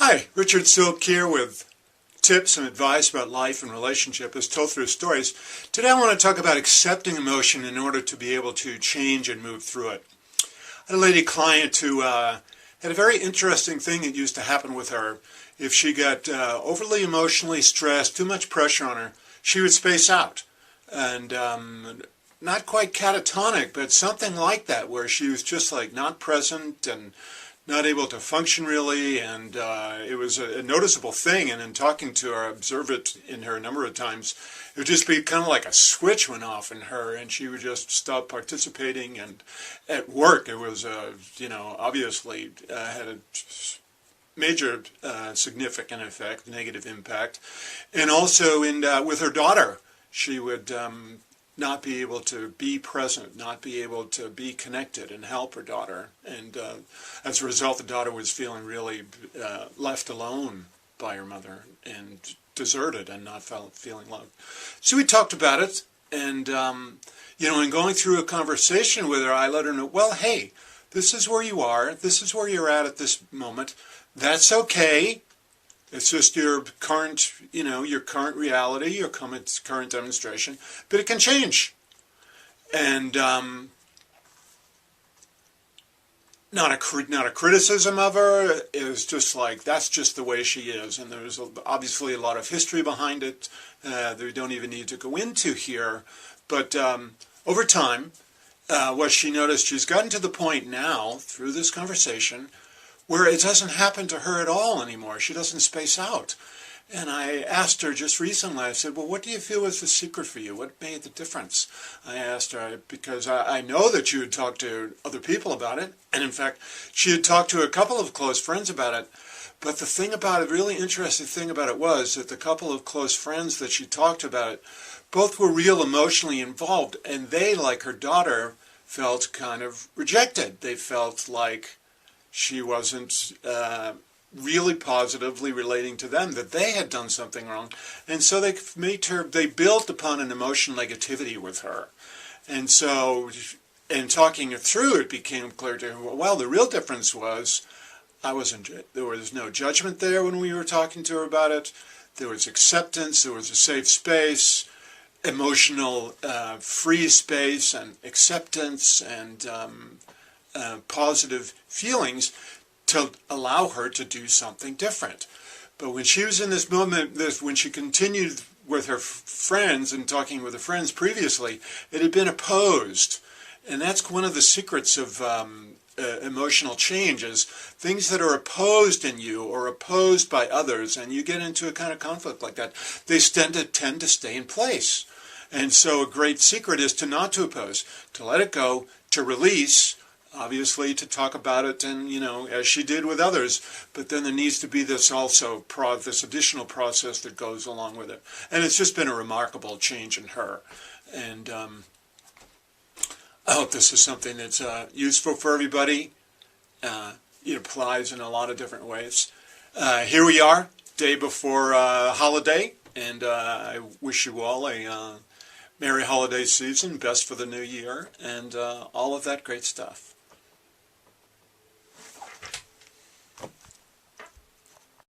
Hi, Richard Silk here with tips and advice about life and relationship as told through stories. Today I want to talk about accepting emotion in order to be able to change and move through it. I had a lady client who had a very interesting thing that used to happen with her. If she got overly emotionally stressed, too much pressure on her, she would space out. And not quite catatonic, but something like that, where she was just like not present and not able to function really, and it was a noticeable thing. And in talking to her, I observed it in her a number of times. It would just be kind of like a switch went off in her, and she would just stop participating. And at work, it was, obviously had a major significant effect, negative impact. And also with her daughter, she would not be able to be present, not be able to be connected and help her daughter. And as a result, the daughter was feeling really left alone by her mother and deserted and not feeling loved. So we talked about it, and in going through a conversation with her, I let her know, well, hey, this is where you are, this is where you're at this moment. That's okay. It's just your current reality, your current demonstration, but it can change. And not a criticism of her. It was just like, that's just the way she is. And there's obviously a lot of history behind it that we don't even need to go into here. But over time, what she noticed, she's gotten to the point now, through this conversation, where it doesn't happen to her at all anymore. She doesn't space out. And I asked her just recently, I said, well, what do you feel was the secret for you? What made the difference? I asked her, because I know that you had talked to other people about it. And in fact, she had talked to a couple of close friends about it. But the thing about it, really interesting thing about it was that the couple of close friends that she talked about it, both were real emotionally involved. And they, like her daughter, felt kind of rejected. They felt like she wasn't really positively relating to them, that they had done something wrong. And so they built upon an emotional negativity with her. And so in talking it through, it became clear to her, well, the real difference was there was no judgment there when we were talking to her about it. There was acceptance, there was a safe space, emotional free space and acceptance and positive feelings to allow her to do something different. But when she was in this moment, when she continued with her friends and talking with her friends previously, it had been opposed. And that's one of the secrets of emotional change, is things that are opposed in you or opposed by others, and you get into a kind of conflict like that, they tend to stay in place. And so a great secret is to not to oppose, to let it go, to release, obviously to talk about it, and as she did with others, but then there needs to be this additional process that goes along with it. And it's just been a remarkable change in her. And I hope this is something that's useful for everybody. It applies in a lot of different ways. Here we are, day before holiday, and I wish you all a merry holiday season, best for the new year, and all of that great stuff.